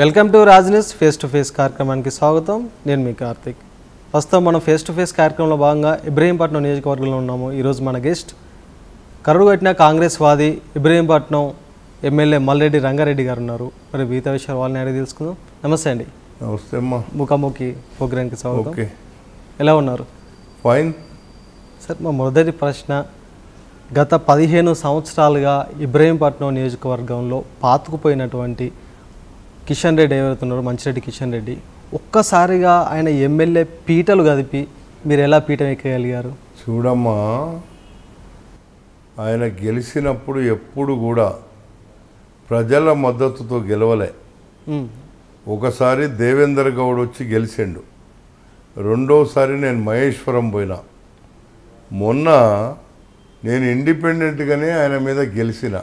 Welcome to Raj news face to face కార్యక్రమానికి స్వాగతం. నేను మీ కార్తిక్. ప్రస్తుతం మనం ఫేస్ టు ఫేస్ కార్యక్రమంలో భాగంగా ఇబ్రహీంపట్నం నియోజకవర్గంలో ఉన్నాము. ఈరోజు మన గెస్ట్ కరుడుగట్టిన కాంగ్రెస్ వాది ఇబ్రహీంపట్నం ఎమ్మెల్యే మల్రెడ్డి రంగారెడ్డి గారు ఉన్నారు. మరి మిగతా విషయాలు వాళ్ళని అడిగి తెలుసుకుందాం. నమస్తే అండి. నమస్తే అమ్మా. ముఖాముఖి ప్రోగ్రామ్కి స్వాగతం. ఓకే, ఎలా ఉన్నారు? ఫైన్ సార్, మా మొదటి ప్రశ్న, గత 15 సంవత్సరాలుగా ఇబ్రహీంపట్నం నియోజకవర్గంలో పాతుకుపోయినటువంటి కిషన్ రెడ్డి ఎవరుతున్నారో, మంచిరెడ్డి కిషన్ రెడ్డి, ఒక్కసారిగా ఆయన ఎమ్మెల్యే పీటలు కదిపి మీరు ఎలా పీఠం ఎక్కగలిగారు? చూడమ్మా, ఆయన గెలిచినప్పుడు ఎప్పుడు కూడా ప్రజల మద్దతుతో గెలవలే. ఒకసారి దేవేందర్ గౌడ్ వచ్చి గెలిచిండు, రెండోసారి నేను మహేశ్వరం పోయినా. మొన్న నేను ఇండిపెండెంట్గానే ఆయన మీద గెలిచిన.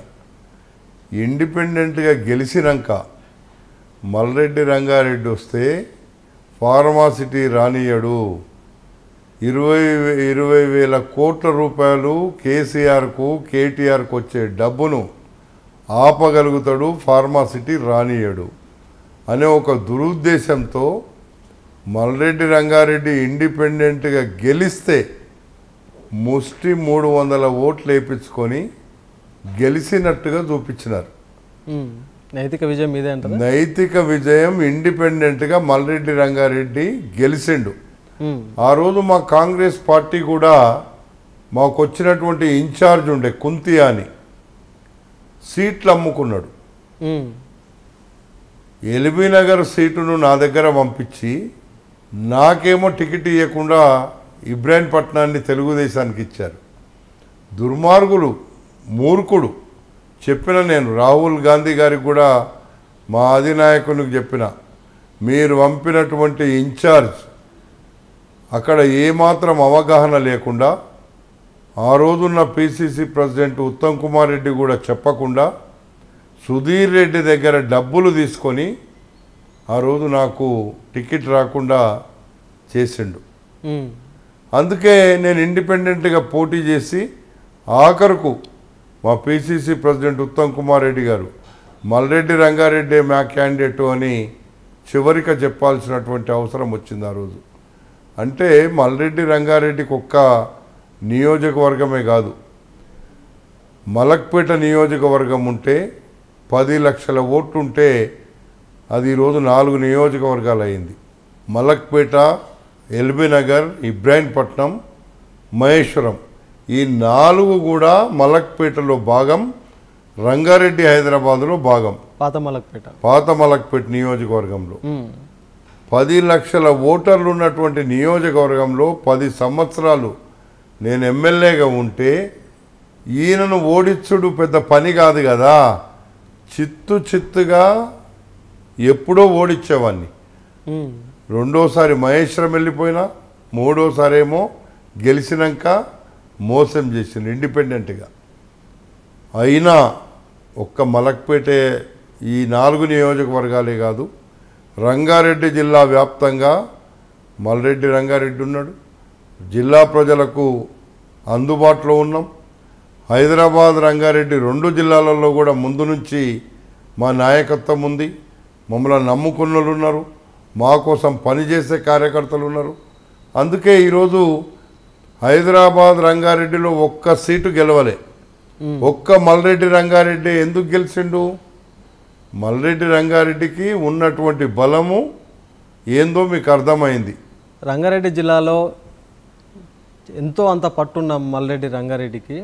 ఇండిపెండెంట్గా గెలిచినాక మల్రెడ్డి రంగారెడ్డి వస్తే ఫార్మాసిటీ రానియడు, 20,000 కోట్ల రూపాయలు కేసీఆర్కు కేటీఆర్కు వచ్చే డబ్బును ఆపగలుగుతాడు, ఫార్మాసిటీ రానియడు అనే ఒక దురుద్దేశంతో మల్రెడ్డి రంగారెడ్డి ఇండిపెండెంట్గా గెలిస్తే ముష్టి 300 ఓట్లు వేయించుకొని గెలిచినట్టుగా చూపించినారు. నైతిక విజయం మీదే అంటారా? నైతిక విజయం. ఇండిపెండెంట్గా మల్రెడ్డి రంగారెడ్డి గెలిచిండు. ఆ రోజు మా కాంగ్రెస్ పార్టీ కూడా మాకు వచ్చినటువంటి ఇన్ఛార్జ్ ఉండే కుంతి అని సీట్లు అమ్ముకున్నాడు. ఎల్బీ నగర్ సీటును నా దగ్గర పంపించి నాకేమో టికెట్ ఇవ్వకుండా ఇబ్రాహీంపట్నాన్ని తెలుగుదేశానికి ఇచ్చారు. దుర్మార్గులు, మూర్ఖుడు. చెప్పిన నేను రాహుల్ గాంధీ గారికి కూడా, మా అధినాయకునికి చెప్పిన, మీరు పంపినటువంటి ఇన్ఛార్జ్ అక్కడ ఏమాత్రం అవగాహన లేకుండా, ఆ రోజున్న పిసిసి ప్రెసిడెంట్ ఉత్తమ్ కుమార్ రెడ్డి కూడా చెప్పకుండా సుధీర్ రెడ్డి దగ్గర డబ్బులు తీసుకొని ఆ రోజు నాకు టికెట్ రాకుండా చేసిండు. అందుకే నేను ఇండిపెండెంట్గా పోటీ చేసి ఆఖరుకు మా పిసిసి ప్రెసిడెంట్ ఉత్తమ్ కుమార్ రెడ్డి గారు మల్రెడ్డి రంగారెడ్డి మా క్యాండిడేట్ అని చివరిగా చెప్పాల్సినటువంటి అవసరం వచ్చింది ఆ రోజు. అంటే మల్రెడ్డి రంగారెడ్డికి ఒక్క నియోజకవర్గమే కాదు, మలక్పేట నియోజకవర్గం ఉంటే 10 లక్షల ఓట్లు ఉంటే అది ఈరోజు 4 నియోజకవర్గాలు అయింది. మలక్పేట, ఎల్బీ నగర్, ఇబ్రాహీంపట్నం, మహేశ్వరం, ఈ 4 కూడా మలక్పేటలో భాగం, రంగారెడ్డి హైదరాబాద్లో భాగం. పాత మలక్పేట నియోజకవర్గంలో 10 లక్షల ఓటర్లు ఉన్నటువంటి నియోజకవర్గంలో 10 సంవత్సరాలు నేను ఎమ్మెల్యేగా ఉంటే ఈయనను ఓడించుడు పెద్ద పని కాదు కదా. చిత్తుగా ఎప్పుడో ఓడించేవాడిని. రెండోసారి మహేశ్వరం వెళ్ళిపోయినా, మూడోసారి ఏమో గెలిచినాక మోసం చేసింది ఇండిపెండెంట్గా. అయినా ఒక్క మలక్పేటే, ఈ 4 నియోజకవర్గాలే కాదు, రంగారెడ్డి జిల్లా వ్యాప్తంగా మల్రెడ్డి రంగారెడ్డి ఉన్నాడు. జిల్లా ప్రజలకు అందుబాటులో ఉన్నాం. హైదరాబాద్, రంగారెడ్డి 2 జిల్లాలలో కూడా ముందు నుంచి మా నాయకత్వం ఉంది. మమ్మల్ని నమ్ముకున్న వాళ్ళు ఉన్నారు, మా కోసం పనిచేసే కార్యకర్తలు ఉన్నారు. అందుకే ఈరోజు హైదరాబాద్, రంగారెడ్డిలో ఒక్క సీటు గెలవలే. ఒక్క మల్రెడ్డి రంగారెడ్డి ఎందుకు గెలిచిండు? మల్రెడ్డి రంగారెడ్డికి ఉన్నటువంటి బలము ఏందో మీకు అర్థమైంది. రంగారెడ్డి జిల్లాలో ఎంతో అంత పట్టున్న మల్రెడ్డి రంగారెడ్డికి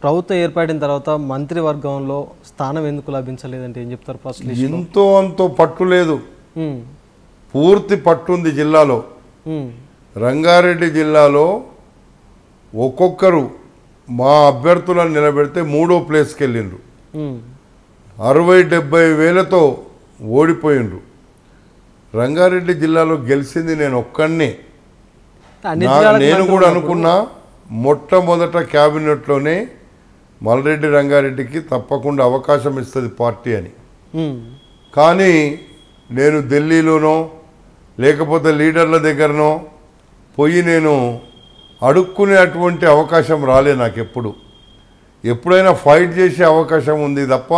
ప్రభుత్వం ఏర్పడిన తర్వాత మంత్రివర్గంలో స్థానం ఎందుకు లభించలేదంటే ఏం చెప్తారు? ఫస్ట్ ఎంతో అంతో పట్టు లేదు, పూర్తి పట్టుంది జిల్లాలో. రంగారెడ్డి జిల్లాలో ఒక్కొక్కరు మా అభ్యర్థులను నిలబెడితే 3వ ప్లేస్కి వెళ్ళిండ్రు. 60-70 వేలతో ఓడిపోయిండ్రు. రంగారెడ్డి జిల్లాలో గెలిచింది నేను ఒక్కడినే. నేను కూడా అనుకున్నా మొట్టమొదట క్యాబినెట్లోనే మల్రెడ్డి రంగారెడ్డికి తప్పకుండా అవకాశం ఇస్తుంది పార్టీ అని. కానీ నేను ఢిల్లీలోనో లేకపోతే లీడర్ల దగ్గరనో పోయి నేను అడుక్కునేటువంటి అవకాశం రాలే నాకు. ఎప్పుడైనా ఫైట్ చేసే అవకాశం ఉంది తప్ప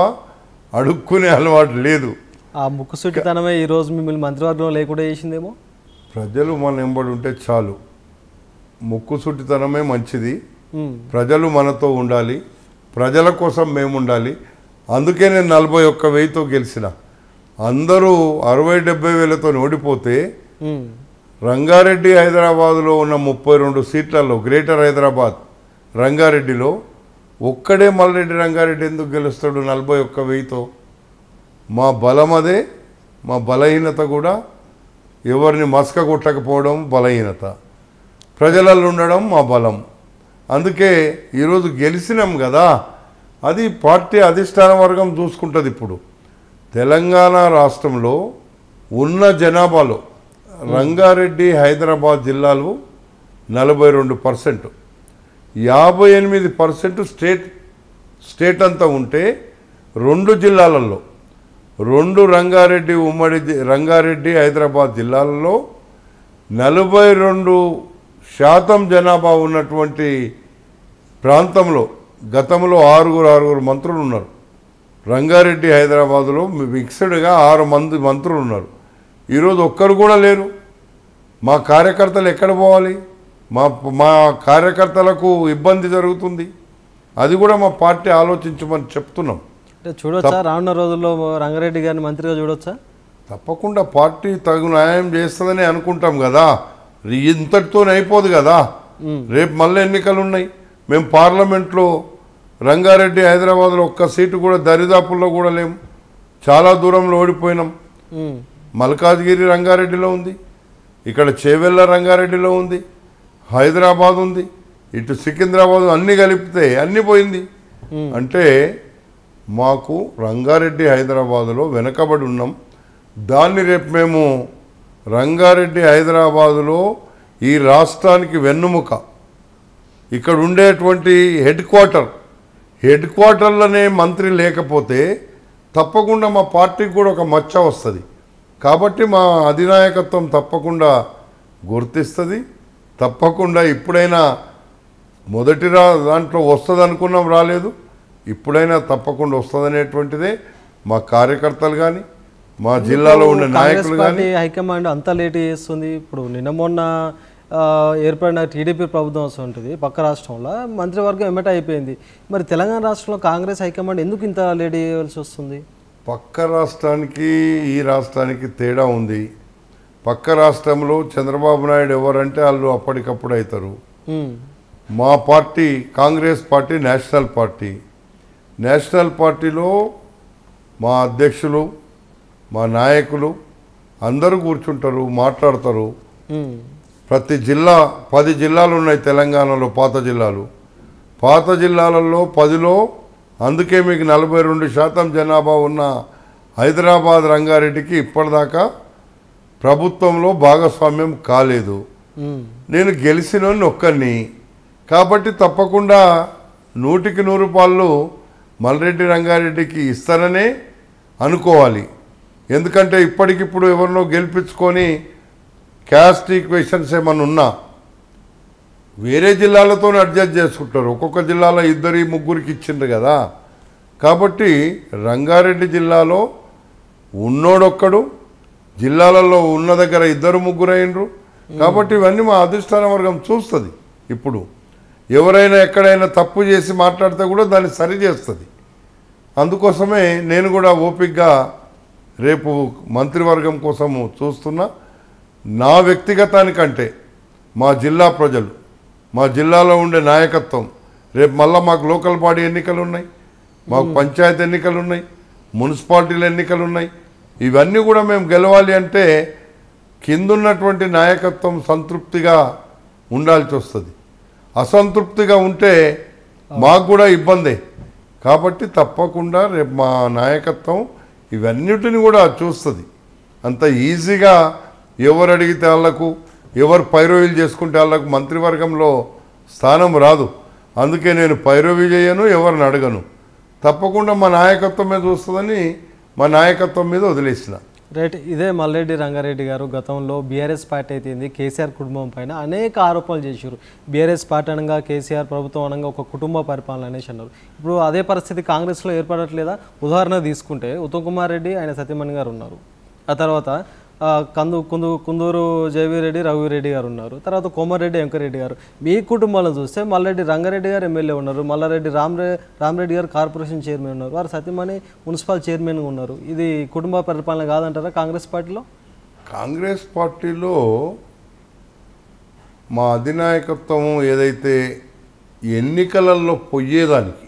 అడుక్కునే అలవాటు లేదు. ఆ ముక్కుసూటితనమే ఈరోజు మిమ్మల్ని మంత్రివర్గంలో లేకుండా చేసిందేమో. ప్రజలు మన ఎంబడి ఉంటే చాలు. ముక్కుసూటితనమే మంచిది. ప్రజలు మనతో ఉండాలి, ప్రజల కోసం మేము ఉండాలి. అందుకే నేను 41,000తో గెలిచిన. అందరూ 60-70 వేలతో ఓడిపోతే రంగారెడ్డి హైదరాబాద్లో ఉన్న 32 సీట్లలో గ్రేటర్ హైదరాబాద్ రంగారెడ్డిలో ఒక్కడే మల్రెడ్డి రంగారెడ్డి ఎందుకు గెలుస్తాడు 41,000తో? మా బలం అదే, మా బలహీనత కూడా ఎవరిని మస్క కొట్టకపోవడం బలహీనత, ప్రజలలో ఉండడం మా బలం. అందుకే ఈరోజు గెలిచినాం కదా, అది పార్టీ అధిష్టాన వర్గం చూసుకుంటుంది. ఇప్పుడు తెలంగాణ రాష్ట్రంలో ఉన్న జనాభాలో రంగారెడ్డి హైదరాబాద్ జిల్లాలు 42%, 58% స్టేట్ అంతా ఉంటే 2 జిల్లాలలో 2 రంగారెడ్డి రంగారెడ్డి హైదరాబాద్ జిల్లాలలో 42% జనాభా ఉన్నటువంటి ప్రాంతంలో గతంలో 6 మంత్రులు ఉన్నారు. రంగారెడ్డి హైదరాబాదులో మిక్స్డ్గా 6 మంత్రులు ఉన్నారు. ఈరోజు ఒక్కరు కూడా లేరు. మా కార్యకర్తలు ఎక్కడ పోవాలి? మా కార్యకర్తలకు ఇబ్బంది జరుగుతుంది. అది కూడా మా పార్టీ ఆలోచించమని చెప్తున్నాం. అంటే చూడొచ్చా రానున్న రోజుల్లో రంగారెడ్డి గారిని మంత్రిగా చూడొచ్చా? తప్పకుండా పార్టీ తగు న్యాయం చేస్తుందని అనుకుంటాం కదా. ఇంతటితో అయిపోదు కదా, రేపు మళ్ళీ ఎన్నికలు ఉన్నాయి. మేము పార్లమెంట్లో రంగారెడ్డి హైదరాబాద్లో ఒక్క సీటు కూడా దరిదాపుల్లో కూడా లేము. చాలా దూరంలో ఓడిపోయినాం. మల్కాజ్గిరి రంగారెడ్డిలో ఉంది, ఇక్కడ చేవెళ్ళ రంగారెడ్డిలో ఉంది, హైదరాబాద్ ఉంది, ఇటు సికింద్రాబాద్ అన్నీ కలిపితే అన్నీ పోయింది. అంటే మాకు రంగారెడ్డి హైదరాబాదులో వెనకబడి ఉన్నాం. దాన్ని రేపు మేము రంగారెడ్డి హైదరాబాదులో ఈ రాష్ట్రానికి వెన్నుముక, ఇక్కడ ఉండేటువంటి హెడ్ క్వార్టర్లోనే మంత్రి లేకపోతే తప్పకుండా మా పార్టీకి కూడా ఒక మచ్చ వస్తుంది. కాబట్టి మా అధినాయకత్వం తప్పకుండా గుర్తిస్తుంది. తప్పకుండా ఇప్పుడైనా మొదటి దాంట్లో వస్తుంది అనుకున్నాం, రాలేదు. ఇప్పుడైనా తప్పకుండా వస్తుందనేటువంటిదే మా కార్యకర్తలు కానీ మా జిల్లాలో ఉన్న నాయకులు కానీ. హైకమాండ్ అంతా లేట్ చేస్తుంది. ఇప్పుడు నిన్న మొన్న ఏర్పడిన టీడీపీ ప్రభుత్వం వస్తుంటుంది పక్క రాష్ట్రంలో, మంత్రివర్గం ఎమ్మట అయిపోయింది. మరి తెలంగాణ రాష్ట్రంలో కాంగ్రెస్ హైకమాండ్ ఎందుకు ఇంత లేట్ చేయవలసి వస్తుంది? పక్క రాష్ట్రానికి ఈ రాష్ట్రానికి తేడా ఉంది. పక్క రాష్ట్రంలో చంద్రబాబు నాయుడు ఎవరంటే వాళ్ళు అప్పటికప్పుడు అవుతారు. మా పార్టీ కాంగ్రెస్ పార్టీ నేషనల్ పార్టీలో మా అధ్యక్షులు, మా నాయకులు అందరూ కూర్చుంటారు, మాట్లాడతారు. ప్రతి జిల్లా 10 జిల్లాలు ఉన్నాయి తెలంగాణలో, పాత జిల్లాలలో 10లో, అందుకే మీకు 42% జనాభా ఉన్న హైదరాబాద్ రంగారెడ్డికి ఇప్పటిదాకా ప్రభుత్వంలో భాగస్వామ్యం కాలేదు. నేను గెలిచిన ఒక్కరిని కాబట్టి తప్పకుండా 100కి 100 రూపాయలు మల్రెడ్డి రంగారెడ్డికి ఇస్తారనే అనుకోవాలి. ఎందుకంటే ఇప్పటికిప్పుడు ఎవరినో గెలిపించుకొని క్యాస్ట్ ఈక్వేషన్స్ ఏమన్నా ఉన్నా వేరే జిల్లాలతో అడ్జస్ట్ చేసుకుంటారు. ఒక్కొక్క జిల్లాలో 2-3 ఇచ్చిండ్రు కదా. కాబట్టి రంగారెడ్డి జిల్లాలో ఉన్నోడొక్కడు, జిల్లాలలో ఉన్న దగ్గర 2-3 అయినరు. కాబట్టి ఇవన్నీ మా అధిష్టాన వర్గం చూస్తుంది. ఇప్పుడు ఎవరైనా ఎక్కడైనా తప్పు చేసి మాట్లాడితే కూడా దాన్ని సరి చేస్తుంది. అందుకోసమే నేను కూడా ఓపికగా రేపు మంత్రివర్గం కోసము చూస్తున్నా. నా వ్యక్తిగతానికంటే మా జిల్లా ప్రజలు, మా జిల్లాలో ఉండే నాయకత్వం, రేపు మళ్ళీ మాకు లోకల్ బాడీ ఎన్నికలు ఉన్నాయి, మాకు పంచాయతీ ఎన్నికలు ఉన్నాయి, మున్సిపాలిటీల ఎన్నికలు ఉన్నాయి. ఇవన్నీ కూడా మేము గెలవాలి అంటే కిందున్నటువంటి నాయకత్వం సంతృప్తిగా ఉండాల్సి వస్తుంది. అసంతృప్తిగా ఉంటే మాకు కూడా ఇబ్బందే. కాబట్టి తప్పకుండా రేపు మా నాయకత్వం ఇవన్నిటిని కూడా చూస్తుంది. అంత ఈజీగా ఎవరు అడిగితే వాళ్ళకు, ఎవరు పైరవీలు చేసుకుంటే వాళ్ళకు మంత్రివర్గంలో స్థానం రాదు. అందుకే నేను పైరవీ చేయను, ఎవరిని అడగను. తప్పకుండా మా నాయకత్వం మీద చూస్తుందని మా నాయకత్వం మీద వదిలేసిన. రైట్. ఇదే మల్రెడ్డి రంగారెడ్డి గారు గతంలో బీఆర్ఎస్ పార్టీ అయితే కేసీఆర్ కుటుంబం పైన అనేక ఆరోపణలు చేశారు. బీఆర్ఎస్ పార్టీ అనగా కేసీఆర్ ప్రభుత్వం అనగా ఒక కుటుంబ పరిపాలన అనేసి అన్నారు. ఇప్పుడు అదే పరిస్థితి కాంగ్రెస్లో ఏర్పడట్లేదా? ఉదాహరణ తీసుకుంటే ఉత్తమ్ కుమార్ రెడ్డి ఆయన సత్యమణి గారు ఉన్నారు. ఆ తర్వాత కుందూరు జయవీరెడ్డి రఘువీరెడ్డి గారు ఉన్నారు. తర్వాత కోమారెడ్డి వెంకరెడ్డి గారు. మీ కుటుంబాలను చూస్తే మల్రెడ్డి రంగారెడ్డి గారు ఎమ్మెల్యే ఉన్నారు, మల్లారెడ్డి రామరెడ్డి గారు కార్పొరేషన్ చైర్మన్ ఉన్నారు, వారు సత్యమణి మున్సిపల్ చైర్మన్గా ఉన్నారు. ఇది కుటుంబ పరిపాలన కాదంటారా కాంగ్రెస్ పార్టీలో? కాంగ్రెస్ పార్టీలో మా అధినాయకత్వం ఏదైతే ఎన్నికలలో పోయేదానికి,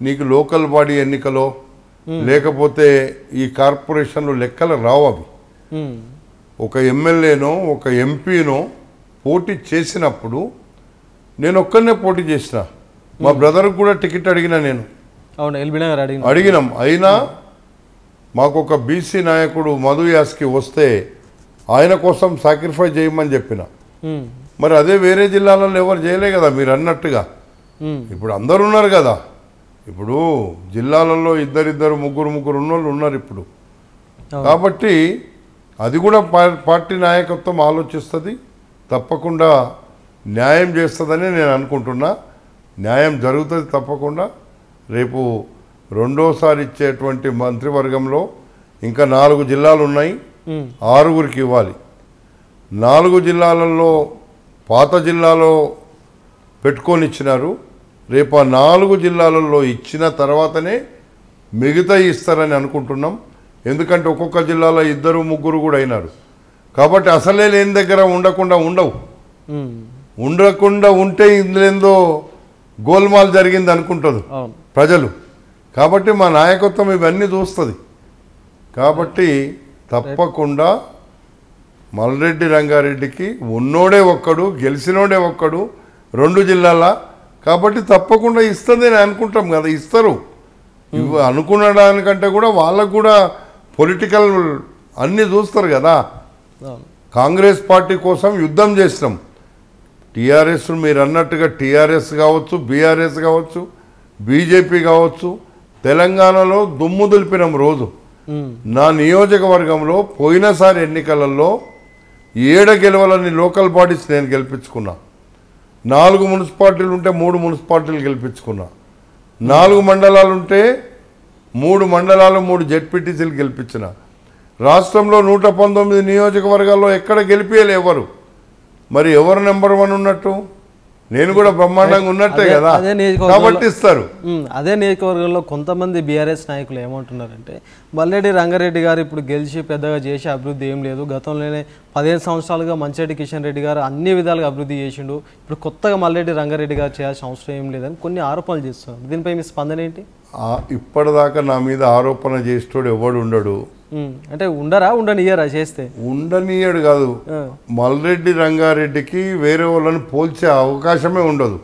నీకు లోకల్ బాడీ ఎన్నికలో లేకపోతే ఈ కార్పొరేషన్లో లెక్కలు రావు. అవి ఒక ఎమ్మెల్యేనో ఒక ఎంపీనో పోటీ చేసినప్పుడు నేను ఒక్కనే పోటీ చేసిన, మా బ్రదర్కి కూడా టికెట్ అడిగినా నేను. అవును, ఎల్బీ నగర్ అడిగినాం. అయినా మాకు ఒక బీసీ నాయకుడు మధు యాస్కి వస్తే ఆయన కోసం సాక్రిఫైస్ చేయమని చెప్పిన. మరి అదే వేరే జిల్లాలలో ఎవరు చేయలే కదా మీరు అన్నట్టుగా. ఇప్పుడు అందరు ఉన్నారు కదా, ఇప్పుడు జిల్లాలలో ఇద్దరిద్దరు ముగ్గురు ఉన్నోళ్ళు ఉన్నారు ఇప్పుడు. కాబట్టి అది కూడా పార్టీ నాయకత్వం ఆలోచిస్తుంది, తప్పకుండా న్యాయం చేస్తుందని నేను అనుకుంటున్నా. న్యాయం జరుగుతుంది తప్పకుండా. రేపు రెండోసారి ఇచ్చేటువంటి మంత్రివర్గంలో ఇంకా 4 జిల్లాలు ఉన్నాయి, 6గురికి ఇవ్వాలి. 4 జిల్లాలలో పాత జిల్లాలో పెట్టుకొని ఇచ్చినారు. రేపు ఆ 4 జిల్లాలలో ఇచ్చిన తర్వాతనే మిగతా ఇస్తారని అనుకుంటున్నాం. ఎందుకంటే ఒక్కొక్క జిల్లాలో 2, 3 కూడా అయినారు. కాబట్టి అసలే లేని దగ్గర ఉండకుండా ఉంటే ఇందులో గోల్మాల్ జరిగింది అనుకుంటుంది ప్రజలు. కాబట్టి మా నాయకత్వం ఇవన్నీ చూస్తుంది. కాబట్టి తప్పకుండా మల్రెడ్డి రంగారెడ్డికి ఉన్నోడే ఒక్కడు, గెలిచినోడే ఒక్కడు 2 జిల్లాల. కాబట్టి తప్పకుండా ఇస్తుంది అని అనుకుంటాం కదా, ఇస్తారు. అనుకునడానికంటే కూడా వాళ్ళకు కూడా పొలిటికల్ అన్నీ చూస్తారు కదా. కాంగ్రెస్ పార్టీ కోసం యుద్ధం చేసినాం. టీఆర్ఎస్ మీరు అన్నట్టుగా టీఆర్ఎస్ కావచ్చు, బీఆర్ఎస్ కావచ్చు, బీజేపీ కావచ్చు, తెలంగాణలో దుమ్ము దులిపినాం రోజు. నా నియోజకవర్గంలో పోయినసారి ఎన్నికలలో 7 గెలవాలని లోకల్ బాడీస్ నేను గెలిపించుకున్నా. 4 మున్సిపాలిటీలు ఉంటే 3 మున్సిపాలిటీలు గెలిపించుకున్నా. 4 మండలాలు ఉంటే 3 మండలాలు 3 జెడ్పీటీసీలు గెలిపించిన. రాష్ట్రంలో 119 నియోజకవర్గాల్లో ఎక్కడ గెలిపియలే ఎవరు. మరి ఎవరు నెంబర్ 1 ఉన్నట్టు? నేను కూడా బ్రహ్మాండంగా ఉన్నట్టే కదా, కాబట్టి ఇస్తారు. అదే నియోజకవర్గంలో కొంతమంది బీఆర్ఎస్ నాయకులు ఏమంటున్నారంటే మల్రెడ్డి రంగారెడ్డి గారు ఇప్పుడు గెలిచి పెద్దగా చేసి అభివృద్ధి ఏం లేదు, గతంలోనే 15 సంవత్సరాలుగా మంచిరెడ్డి కిషన్ రెడ్డి గారు అన్ని విధాలుగా అభివృద్ధి చేసిండు, ఇప్పుడు కొత్తగా మల్రెడ్డి రంగారెడ్డి గారు చేయాల్సిన అవసరం ఏం లేదని కొన్ని ఆరోపణలు చేస్తున్నారు. దీనిపై మీ స్పందన ఏంటి? ఇప్పటిదాకా నా మీద ఆరోపణ చేసేటోడు ఎవడు ఉండడు. అంటే ఉండనియరా? చేస్తే ఉండనియడు కాదు, మల్రెడ్డి రంగారెడ్డికి వేరే వాళ్ళని పోల్చే అవకాశమే ఉండదు.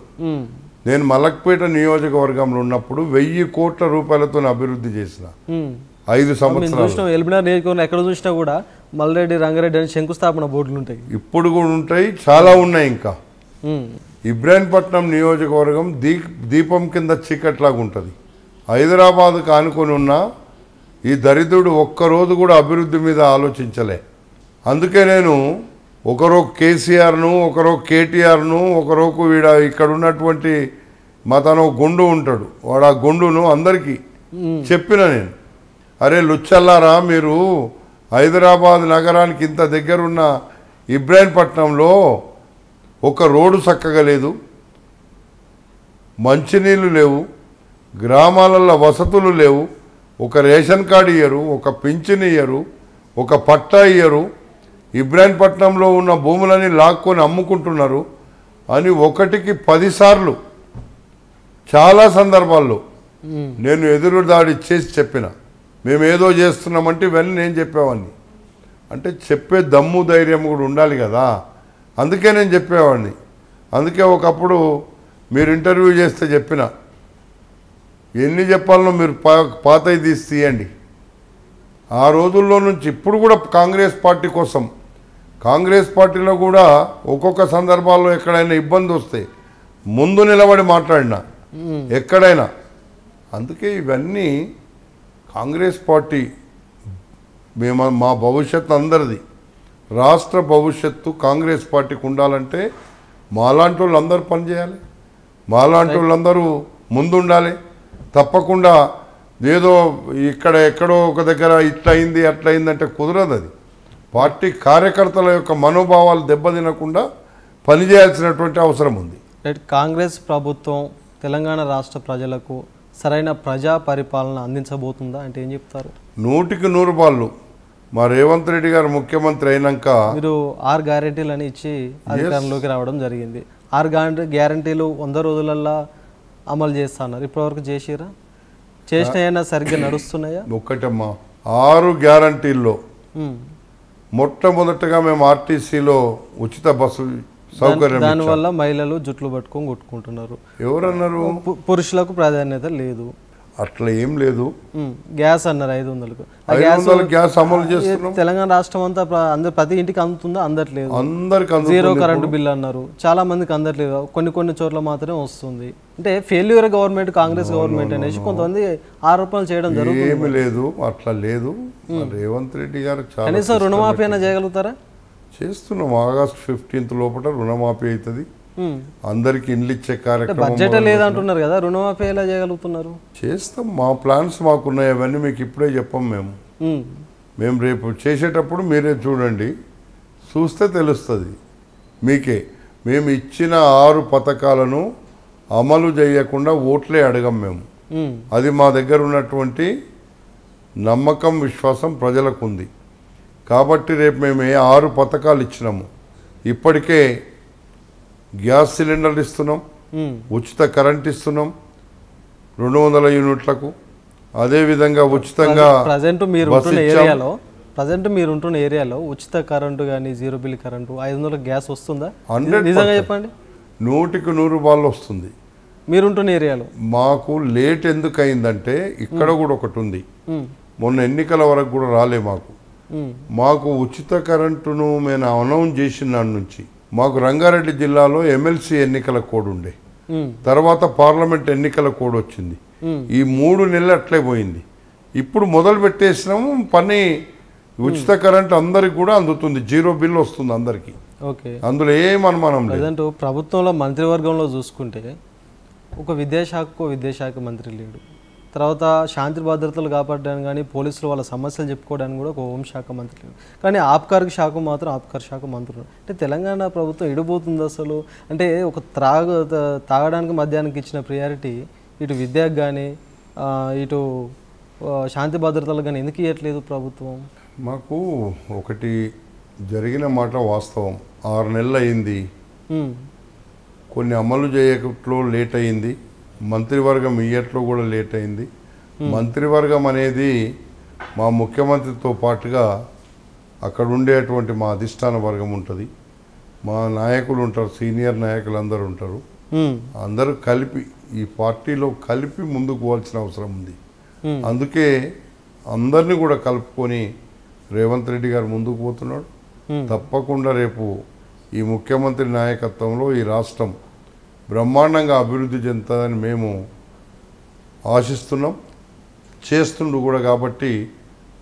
నేను మలక్పేట నియోజకవర్గంలో ఉన్నప్పుడు 1000 కోట్ల రూపాయలతో అభివృద్ధి చేసిన 5 సంవత్సరాలు. ఎల్బీనగర్ నియోజకవర్గం ఎక్కడ చూసినా కూడా మల్రెడ్డి రంగారెడ్డి అని శంకుస్థాపన బోర్డులు ఉంటాయి, ఇప్పుడు కూడా ఉంటాయి, చాలా ఉన్నాయి. ఇంకా ఇబ్రాహీంపట్నం నియోజకవర్గం దీపం కింద చీకట్లాగా ఉంటుంది. హైదరాబాద్కు ఆనుకొని ఉన్న ఈ దరిద్రుడు ఒక్కరోజు కూడా అభివృద్ధి మీద ఆలోచించలే. అందుకే నేను ఒకరో కేసీఆర్ను, ఒకరో కేటీఆర్ను, ఒకరోకు ఇక్కడ ఉన్నటువంటి తను గుండు ఉంటాడు, వాడు ఆ గుండును అందరికీ చెప్పిన నేను, అరే లుచ్చల్లారా, మీరు హైదరాబాద్ నగరానికి ఇంత దగ్గరున్న ఇబ్రాహీంపట్నంలో ఒక రోడ్డు చక్కగా లేదు, మంచినీళ్ళు లేవు, గ్రామాలలో వసతులు లేవు, ఒక రేషన్ కార్డు ఇయ్యరు, ఒక పింఛన్ ఇయ్యరు, ఒక పట్టా ఇయ్యరు, ఇబ్రాహీంపట్నంలో ఉన్న భూములని లాక్కొని అమ్ముకుంటున్నారు అని 1కి 10 సార్లు చాలా సందర్భాల్లో నేను ఎదురు దాడి చేసి చెప్పిన. మేమేదో చేస్తున్నామంటే ఇవన్నీ నేను చెప్పేవాడిని. అంటే చెప్పే దమ్ము ధైర్యం కూడా ఉండాలి కదా, అందుకే నేను చెప్పేవాడిని. అందుకే ఒకప్పుడు మీరు ఇంటర్వ్యూ చేస్తే చెప్పిన, ఎన్ని చెప్పాలనో మీరు పాతవి తీసి తీయండి. ఆ రోజుల్లో నుంచి ఇప్పుడు కూడా కాంగ్రెస్ పార్టీ కోసం, కాంగ్రెస్ పార్టీలో కూడా ఒక్కొక్క సందర్భాల్లో ఎక్కడైనా ఇబ్బంది వస్తే ముందు నిలబడి మాట్లాడినా ఎక్కడైనా. అందుకే ఇవన్నీ కాంగ్రెస్ పార్టీ మా భవిష్యత్తు అందరిది. రాష్ట్ర భవిష్యత్తు కాంగ్రెస్ పార్టీకి ఉండాలంటే మాలాంటి వాళ్ళు అందరూ పనిచేయాలి, మాలాంటి వాళ్ళందరూ ముందుండాలి. తప్పకుండా ఏదో ఎక్కడో ఒక దగ్గర ఇట్లా అయింది అట్లా అయిందంటే కుదరదు. అది పార్టీ కార్యకర్తల యొక్క మనోభావాలు దెబ్బతినకుండా పనిచేయాల్సినటువంటి అవసరం ఉంది. కాంగ్రెస్ ప్రభుత్వం తెలంగాణ రాష్ట్ర ప్రజలకు సరైన ప్రజా పరిపాలన అందించబోతుందా అంటే ఏం చెప్తారు? 100కి 100 పాళ్ళు. మా రేవంత్ రెడ్డి గారు ముఖ్యమంత్రి అయినాక మీరు 6 గ్యారెంటీలు అని ఇచ్చి అధికారంలోకి రావడం జరిగింది. 6 గ్యారెంటీలు 100 రోజులల్లో అమలు చేస్తున్నారు. ఇప్పటివరకు చేసిరా? చేసినాయన్నా సరిగ్గా నడుస్తున్నాయా? ఒక్కటమ్మా, 6 గ్యారంటీల్లో మొట్టమొదటగా మేము ఆర్టీసీలో ఉచిత బస్సు సౌకర్యం, దానివల్ల మహిళలు జుట్లు పట్టుకొని కొట్టుకుంటున్నారు. ఎవరన్నారు? పురుషులకు ప్రాధాన్యత లేదు. అట్లా ఏం లేదు. గ్యాస్ అన్నారు 500కు. గ్యాస్ అమలు చేస్తున్నాం. తెలంగాణ రాష్ట్రం అంతా ప్రతి ఇంటికి అందుతుందా? అందట్లేదు. అందరికి 0 కరెంటు బిల్ అన్నారు. చాలా మందికి అందట్లేదు. కొన్ని చోట్ల మాత్రమే వస్తుంది. అంటే ఫెయిల్యూర్ గవర్నమెంట్, కాంగ్రెస్ గవర్నమెంట్ అనేసి కొంతమంది ఆరోపణలు చేయడం జరుగుతుంది. ఏమి లేదు, అట్లా లేదు. రేవంత్ రెడ్డి గారు కనీసం రుణమాఫీ అయినా చేయగలుగుతారా? చేస్తున్నాం. ఆగస్ట్ 15 లోపల రుణమాఫీ అవుతుంది. అందరికి ఇండ్లు ఇచ్చే కార్యక్రమం. బడ్జెట్ లేదంటున్నారు కదా, రుణమాఫీ ఎలా చేయగలుగుతున్నారు? చేస్తాం. మా ప్లాన్స్ మాకున్నాయి. అవన్నీ మీకు ఇప్పుడే చెప్పాం. మేము రేపు చేసేటప్పుడు మీరే చూడండి, చూస్తే తెలుస్తుంది మీకే. మేము ఇచ్చిన 6 పథకాలను అమలు చేయకుండా ఓట్లే అడగం మేము. అది మా దగ్గర ఉన్నటువంటి నమ్మకం, విశ్వాసం ప్రజలకు ఉంది. కాబట్టి రేపు మేము 6 పథకాలు ఇచ్చినాము. ఇప్పటికే గ్యాస్ సిలిండర్లు ఇస్తున్నాం, ఉచిత కరెంట్ ఇస్తున్నాం 200 యూనిట్లకు. అదేవిధంగా ఉచితంగా ప్రజెంట్ మీరుంటున్న ఏరియాలో ఉచిత కరెంటు కానీ 0 బిల్ కరెంటు 500 గ్యాస్ వస్తుందా? నిజంగా చెప్పండి. 100కి 100 రూపాయలు వస్తుంది మీరుంటున్న ఏరియాలో. మాకు లేట్ ఎందుకు అయిందంటే ఇక్కడ కూడా ఒకటి ఉంది. మొన్న ఎన్నికల వరకు కూడా రాలే మాకు ఉచిత కరెంటును మేము అనౌన్స్ చేసిన నాటి నుంచి మాకు రంగారెడ్డి జిల్లాలో ఎమ్మెల్సీ ఎన్నికల కోడ్ ఉండే, తర్వాత పార్లమెంట్ ఎన్నికల కోడ్ వచ్చింది. ఈ 3 నెలలు అట్లే పోయింది. ఇప్పుడు మొదలు పెట్టేసినాము పని. ఉచిత కరెంట్ అందరికి కూడా అందుతుంది, 0 బిల్ వస్తుంది అందరికి. అందులో ఏం అనుమానం లేదు. ప్రభుత్వంలో మంత్రివర్గంలో చూసుకుంటే ఒక విద్యాశాఖ మంత్రి లేడు. తర్వాత శాంతి భద్రతలు కాపాడడానికి కానీ పోలీసులు వాళ్ళ సమస్యలు చెప్పుకోవడానికి కూడా ఒక హోంశాఖ మంత్రి లేడు. కానీ ఆబ్కారీ శాఖ మంత్రులు. అంటే తెలంగాణ ప్రభుత్వం ఎడిపోతుంది అసలు. అంటే ఒక తాగడానికి మద్యానికి ఇచ్చిన ప్రియారిటీ ఇటు విద్యకు కానీ ఇటు శాంతి భద్రతలకు కానీ ఎందుకు ఇవ్వట్లేదు ప్రభుత్వం? మాకు ఒకటి జరిగిన మాట వాస్తవం. 6 నెలలు అయింది, కొన్ని అమలు చేయట్లో లేట్ అయింది. మంత్రివర్గం ఇయ్యట్లో కూడా లేట్ అయింది. మంత్రివర్గం అనేది మా ముఖ్యమంత్రితో పాటుగా అక్కడ ఉండేటువంటి మా అధిష్టాన వర్గం ఉంటుంది, మా నాయకులు ఉంటారు, సీనియర్ నాయకులు అందరూ ఉంటారు. అందరూ కలిపి ఈ పార్టీలో కలిపి ముందుకు పోవాల్సిన అవసరం ఉంది. అందుకే అందరినీ కూడా కలుపుకొని రేవంత్ రెడ్డి గారు ముందుకు పోతున్నాడు. తప్పకుండా రేపు ఈ ముఖ్యమంత్రి నాయకత్వంలో ఈ రాష్ట్రం బ్రహ్మాండంగా అభివృద్ధి చెందుతుందని మేము ఆశిస్తున్నాం, చేస్తుండు కూడా. కాబట్టి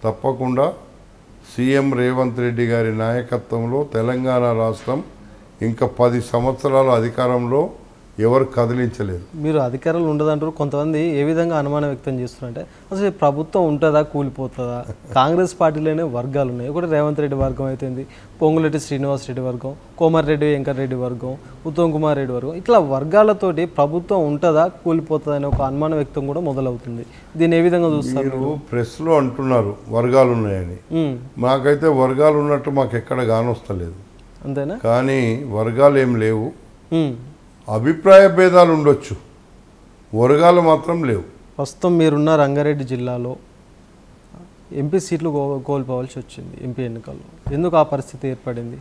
తప్పకుండా సీఎం రేవంత్ రెడ్డి గారి నాయకత్వంలో తెలంగాణ రాష్ట్రం ఇంకా 10 సంవత్సరాల అధికారంలో ఎవరు కదిలించలేరు. మీరు అధికారంలో ఉండదంటారు. కొంతమంది ఏ విధంగా అనుమానం వ్యక్తం చేస్తున్నారంటే అసలు ప్రభుత్వం ఉంటుందా, కూలిపోతుందా? కాంగ్రెస్ పార్టీలోనే వర్గాలు ఉన్నాయి. ఒకటి రేవంత్ రెడ్డి వర్గం అయితేంది, పొంగులెట్టి శ్రీనివాస్ రెడ్డి వర్గం, కోమారెడ్డి వెంకటరెడ్డి వర్గం, ఉత్తమ్ కుమార్ రెడ్డి వర్గం. ఇట్లా వర్గాలతోటి ప్రభుత్వం ఉంటుందా, కూలిపోతుందా అనే ఒక అనుమానం వ్యక్తం కూడా మొదలవుతుంది. దీన్ని ఏ విధంగా చూస్తారు? ప్రెస్లో అంటున్నారు వర్గాలు ఉన్నాయని. మాకైతే వర్గాలు ఉన్నట్టు మాకు ఎక్కడ కానొస్తలేదు. అంతేనా? కానీ వర్గాలు ఏం లేవు. అభిప్రాయ భేదాలు ఉండొచ్చు, వర్గాలు మాత్రం లేవు. ప్రస్తుతం మీరున్న రంగారెడ్డి జిల్లాలో ఎంపీ సీట్లు కోల్పోవాల్సి వచ్చింది ఎంపీ ఎన్నికల్లో. ఎందుకు ఆ పరిస్థితి ఏర్పడింది?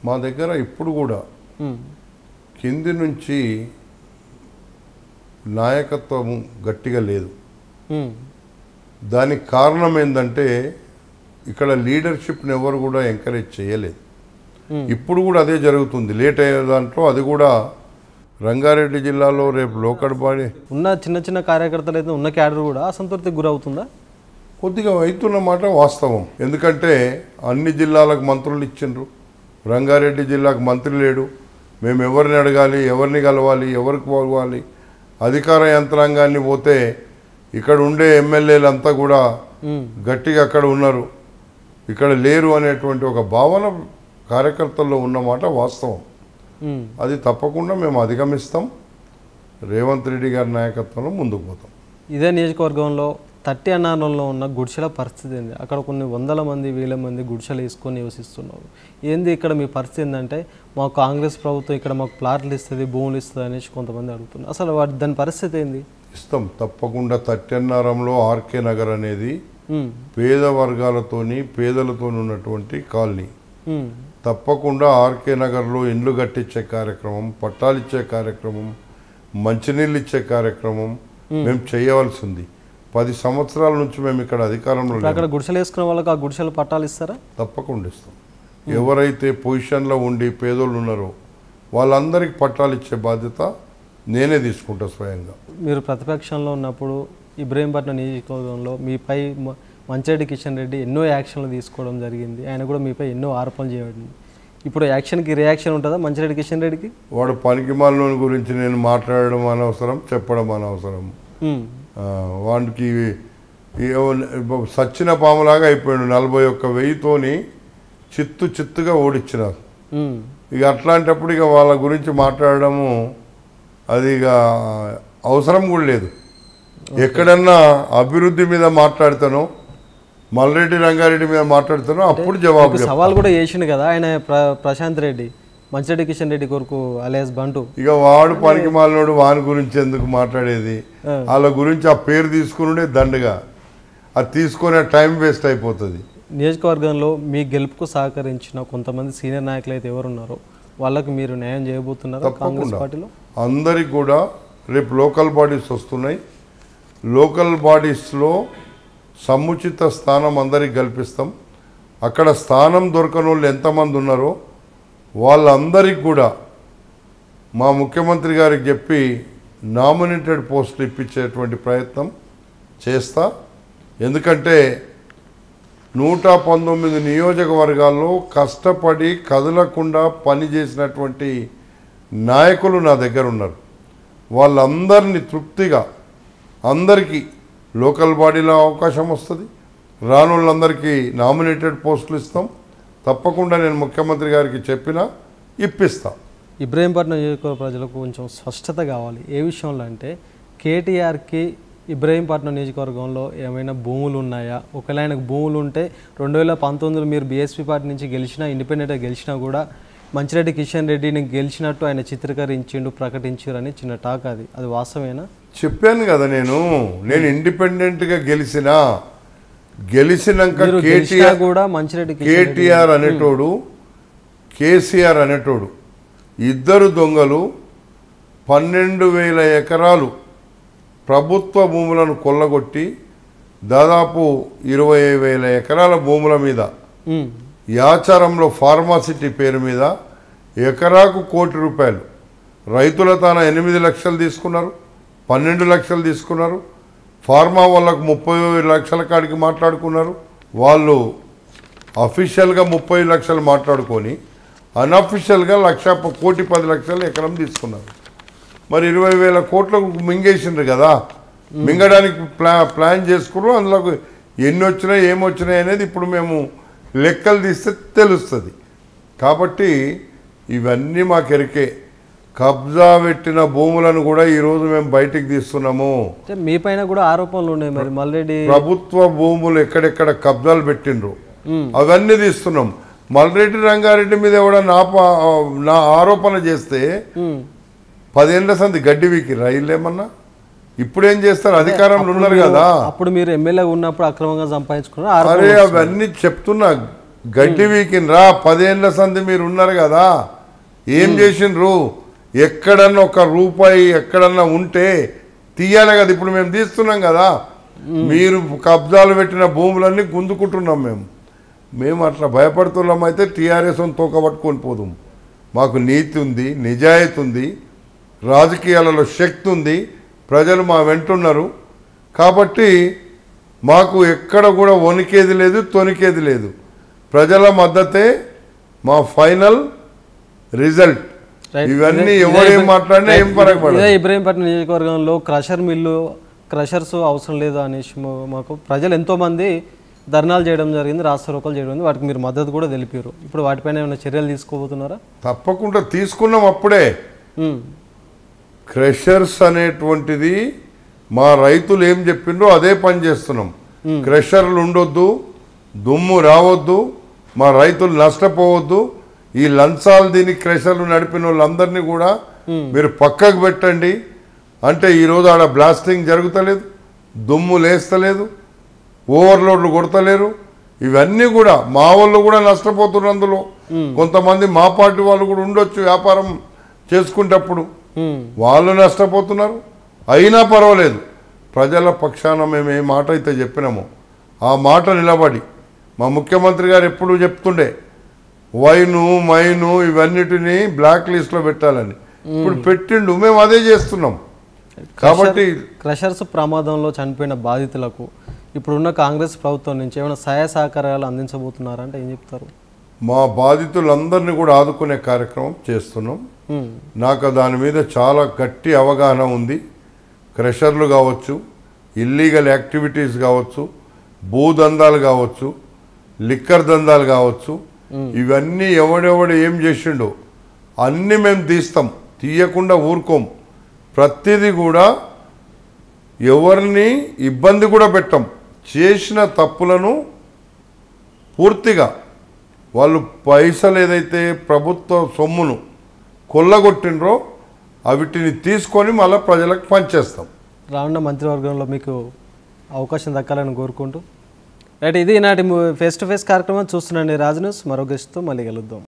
మా దగ్గర ఇప్పుడు కూడా కింది నుంచి నాయకత్వం గట్టిగా లేదు. దానికి కారణం ఏంటంటే ఇక్కడ లీడర్షిప్ని ఎవరు కూడా ఎంకరేజ్ చేయలేదు. ఇప్పుడు కూడా అదే జరుగుతుంది. లేట్ అయ్యే దాంట్లో అది కూడా రంగారెడ్డి జిల్లాలో రేపు లోకల్ బాడీ ఉన్న చిన్న కార్యకర్తలు అయితే ఉన్న క్యాడర్ కూడా అసంతృప్తికి గురవుతుందా? కొద్దిగా అవుతున్న మాట వాస్తవం. ఎందుకంటే అన్ని జిల్లాలకు మంత్రులు ఇచ్చిండ్రు, రంగారెడ్డి జిల్లాకు మంత్రి లేడు. మేము ఎవరిని అడగాలి, ఎవరిని కలవాలి, ఎవరికి పోవాలి? అధికార యంత్రాంగాన్ని పోతే ఇక్కడ ఉండే ఎమ్మెల్యేలు అంతా కూడా గట్టిగా అక్కడ ఉన్నారు, ఇక్కడ లేరు అనేటువంటి ఒక భావన కార్యకర్తల్లో ఉన్నమాట వాస్తవం. అది తప్పకుండా మేము అధిగమిస్తాం. రేవంత్ రెడ్డి గారి నాయకత్వంలో ముందుకు పోతాం. ఇదే నియోజకవర్గంలో 30 అన్నారంలో ఉన్న గుడిసెల పరిస్థితి ఏంది? అక్కడ కొన్ని వందల మంది, వేల మంది గుడిసెలు వేసుకొని నివసిస్తున్నారు. ఏంది ఇక్కడ మీ పరిస్థితి ఏంటంటే, మాకు కాంగ్రెస్ ప్రభుత్వం ఇక్కడ మాకు ప్లాట్లు ఇస్తుంది, భూములు ఇస్తుంది అనేసి కొంతమంది అడుగుతున్నారు. అసలు దాని పరిస్థితి ఏంది? ఇస్తాం తప్పకుండా. 30 అన్నారంలో ఆర్కే నగర్ అనేది పేద వర్గాలతోని పేదలతో ఉన్నటువంటి కాలనీ. తప్పకుండా ఆర్కే నగర్లో ఇండ్లు కట్టించే కార్యక్రమం, పట్టాలు ఇచ్చే కార్యక్రమం, మంచినీళ్ళు ఇచ్చే కార్యక్రమం మేము చేయవలసింది. 10 సంవత్సరాల నుంచి మేము ఇక్కడ అధికారంలో అక్కడ గుడిసెలు వేసుకున్న వాళ్ళకి ఆ గుడిసెలు పట్టాలు ఇస్తారా? తప్పకుండా ఇస్తాం. ఎవరైతే పొజిషన్లో ఉండి పేదోళ్ళు ఉన్నారో వాళ్ళందరికీ పట్టాలు ఇచ్చే బాధ్యత నేనే తీసుకుంటా స్వయంగా. మీరు ప్రతిపక్షంలో ఉన్నప్పుడు ఇబ్రహీంపట్నం నియోజకవర్గంలో మీపై మంచిరెడ్డి కిషన్ రెడ్డి ఎన్నో యాక్షన్లు తీసుకోవడం జరిగింది. ఆయన కూడా మీపై ఎన్నో ఆరోపణలు చేయడం. ఇప్పుడు యాక్షన్కి రియాక్షన్ ఉంటుందా మంచిరెడ్డి కిషన్ రెడ్డికి? వాడు పనికిమాలిన గురించి నేను మాట్లాడడం అనవసరం, చెప్పడం అనవసరం. వాడికి సచ్చిన పాములాగా అయిపోయాడు. 41,000తోని చిత్తుగా ఓడిచ్చినారు. ఇక అట్లాంటప్పుడు ఇక వాళ్ళ గురించి మాట్లాడడము అది ఇక అవసరం కూడా లేదు. ఎక్కడన్నా అభివృద్ధి మీద మాట్లాడతానో, మల్రెడ్డి రంగారెడ్డి మీద మాట్లాడుతానో అప్పుడు జవాబు. సవాల్ కూడా చేసిండు కదా ఆయన ప్రశాంత్ రెడ్డి, మంచిరెడ్డి కిషన్ రెడ్డి కొరకు అలియాస్ బంటు. ఇక వాడు పనికి మాలినోడు, వాని గురించి ఎందుకు మాట్లాడేది? వాళ్ళ గురించి ఆ పేరు తీసుకునే దండగా, అది తీసుకునే టైం వేస్ట్ అయిపోతుంది. నియోజకవర్గంలో మీ గెలుపుకు సహకరించిన కొంతమంది సీనియర్ నాయకులు అయితే ఎవరున్నారో వాళ్ళకి మీరు న్యాయం చేయబోతున్నారు కాంగ్రెస్ పార్టీలో? అందరికి కూడా రేపు లోకల్ బాడీస్ వస్తున్నాయి. లోకల్ బాడీస్లో సముచిత స్థానం అందరికి కల్పిస్తాం. అక్కడ స్థానం దొరకని వాళ్ళు ఎంతమంది ఉన్నారో వాళ్ళందరికీ కూడా మా ముఖ్యమంత్రి గారికి చెప్పి నామినేటెడ్ పోస్టులు ఇప్పించేటువంటి ప్రయత్నం చేస్తా. ఎందుకంటే 119 నియోజకవర్గాల్లో కష్టపడి కదలకుండా పనిచేసినటువంటి నాయకులు నా దగ్గర ఉన్నారు. వాళ్ళందరినీ తృప్తిగా అందరికీ లోకల్ బాడీలో అవకాశం వస్తుంది. రాని వాళ్ళందరికీ నామినేటెడ్ పోస్టులు ఇస్తాం. తప్పకుండా నేను ముఖ్యమంత్రి గారికి చెప్పినా ఇప్పిస్తా. ఇబ్రహీంపట్నం నియోజకవర్గ ప్రజలకు కొంచెం స్పష్టత కావాలి. ఏ విషయంలో అంటే కేటీఆర్కి ఇబ్రహీంపట్నం నియోజకవర్గంలో ఏమైనా భూములు ఉన్నాయా? ఒకవేళ ఆయనకు భూములు ఉంటే 2019లో మీరు బీఎస్పీ పార్టీ నుంచి గెలిచినా, ఇండిపెండెంట్గా గెలిచినా కూడా మంచిరెడ్డి కిషన్ రెడ్డిని గెలిచినట్టు ఆయన చిత్రీకరించిండు, ప్రకటించారని చిన్న టాక్. అది వాస్తవేనా? చెప్పాను కదా, నేను ఇండిపెండెంట్గా గెలిచినాక కూడా మంచిరెడ్డి కేటీఆర్ అనేటోడు, కేసీఆర్ అనేటోడు ఇద్దరు దొంగలు 12,000 ఎకరాలు ప్రభుత్వ భూములను కొల్లగొట్టి దాదాపు 20,000 ఎకరాల భూముల మీద యాచారంలో ఫార్మాసిటీ పేరు మీద ఎకరాకు ₹1,00,00,000, రైతుల తాన 8 లక్షలు తీసుకున్నారు, 12 లక్షలు తీసుకున్నారు. ఫార్మా వాళ్ళకు 30 లక్షల కాడికి మాట్లాడుకున్నారు. వాళ్ళు అఫీషియల్గా 30 లక్షలు మాట్లాడుకొని అన్అఫీషియల్గా 1,10,10,00,000 ఎకరం తీసుకున్నారు. మరి 20,000 కోట్లకు మింగేసిండ్రు కదా. మింగడానికి ప్లాన్ చేసుకున్నారు. అందులోకి ఎన్ని వచ్చినాయి, ఏమొచ్చినాయి అనేది ఇప్పుడు మేము లెక్కలు తీస్తే తెలుస్తుంది. కాబట్టి ఇవన్నీ మాకెరికే. కబ్జా పెట్టిన భూములను కూడా ఈరోజు మేము బయటికి తీస్తున్నాము. మీ పైన కూడా ఆరోపణలు ఉన్నాయి. మరి మల్రెడ్డి ప్రభుత్వ భూములు ఎక్కడెక్కడ కబ్జాలు పెట్టిండ్రు అవన్నీ తీస్తున్నాం. మల్రెడ్డి రంగారెడ్డి మీద కూడా నా ఆరోపణ చేస్తే 10 ఏళ్ల సంది గడ్డి వీకి రైళ్ళేమన్నా ఇప్పుడేం చేస్తారు? అధికారంలో ఉన్నారు కదా. అప్పుడు మీరు ఎమ్మెల్యే ఉన్నప్పుడు అక్రమంగా సంపాదించుకున్నారు. అరే అవన్నీ చెప్తున్నా. గడ్డి వీకినరా 10 ఏళ్ల సంది మీరు ఉన్నారు కదా. ఏం చేసిండ్రు? ఎక్కడన్నా ₹1 ఎక్కడన్నా ఉంటే తీయాలి కదా. ఇప్పుడు మేము తీస్తున్నాం కదా. మీరు కబ్జాలు పెట్టిన భూములన్నీ గుంజుకుంటున్నాం. మేము అట్లా భయపడుతున్నాం. అయితే టీఆర్ఎస్ తోకబట్టుకొని పోదాం. మాకు నీతి ఉంది, నిజాయితీ ఉంది, రాజకీయాలలో శక్తి ఉంది, ప్రజలు మా వెంటున్నారు. కాబట్టి మాకు ఎక్కడ కూడా వణికేది లేదు, తొనికేది లేదు. ప్రజల మద్దతే మా ఫైనల్ రిజల్ట్. ఇవన్నీ ఎవరేం మాట్లాడినా ఏం పరగపడదు. ఇబ్రహీంపట్నం నియోజకవర్గంలో క్రషర్స్ అవసరం లేదు అనేసి మాకు ప్రజలు ఎంతోమంది ధర్నాలు చేయడం జరిగింది, రాస్తారోకలు చేయడం జరిగింది. వాటికి మీరు మద్దతు కూడా తెలిపారు. ఇప్పుడు వాటిపైన ఏమైనా చర్యలు తీసుకోబోతున్నారా? తప్పకుండా తీసుకున్నాం. అప్పుడే క్రషర్స్ అనేటువంటిది మా రైతులు ఏం చెప్పిండ్రో అదే పని చేస్తున్నాం. క్రషర్లు ఉండొద్దు, దుమ్ము రావద్దు, మా రైతులు నష్టపోవద్దు. ఈ లంచాలు దీని క్రషర్లు నడిపిన వాళ్ళందరినీ కూడా మీరు పక్కకు పెట్టండి అంటే ఈరోజు ఆడ బ్లాస్టింగ్ జరుగుతలేదు, దుమ్ము లేస్తలేదు, ఓవర్లోడ్లు కొడతలేరు. ఇవన్నీ కూడా మా వాళ్ళు కూడా నష్టపోతున్నారు. అందులో కొంతమంది మా పార్టీ వాళ్ళు కూడా ఉండొచ్చు, వ్యాపారం చేసుకుంటప్పుడు వాళ్ళు నష్టపోతున్నారు. అయినా పర్వాలేదు, ప్రజల పక్షాన మేము ఏ మాట అయితే చెప్పినామో ఆ మాట నిలబడి, మా ముఖ్యమంత్రి గారు ఎప్పుడు చెప్తుండే వైను మైను ఇవన్నిటిని బ్లాక్ లిస్ట్లో పెట్టాలని. ఇప్పుడు పెట్టిండు, మేము అదే చేస్తున్నాం. కాబట్టి క్రషర్స్ ప్రమాదంలో చనిపోయిన బాధితులకు ఇప్పుడున్న కాంగ్రెస్ ప్రభుత్వం నుంచి ఏమైనా సహాయ సహకారాలు అందించబోతున్నారంటే ఏం చెప్తారు? మా బాధితులందరినీ కూడా ఆదుకునే కార్యక్రమం చేస్తున్నాం. నాకు దాని మీద చాలా గట్టి అవగాహన ఉంది. క్రషర్లు కావచ్చు, ఇల్లీగల్ యాక్టివిటీస్ కావచ్చు, భూదందాలు కావచ్చు, లిక్కర్ దందాలు కావచ్చు, ఇవన్నీ ఎవడెవడు ఏం చేసిండో అన్నీ మేము తీస్తాం, తీయకుండా ఊరుకోం. ప్రతిదీ కూడా ఎవరిని ఇబ్బంది కూడా పెట్టం. చేసిన తప్పులను పూర్తిగా వాళ్ళు పైసలు ఏదైతే ప్రభుత్వ సొమ్మును కొల్లగొట్టినరో అవిటిని తీసుకొని మళ్ళీ ప్రజలకు పనిచేస్తాం. రానున్న మంత్రివర్గంలో మీకు అవకాశం దక్కాలని కోరుకుంటూ రైట్, ఇది ఈనాటి ఫేస్ టు ఫేస్ కార్యక్రమం చూస్తున్నాండి. రాజ్ న్యూస్ మరో గెస్ట్తో మళ్ళీ కలుద్దాం.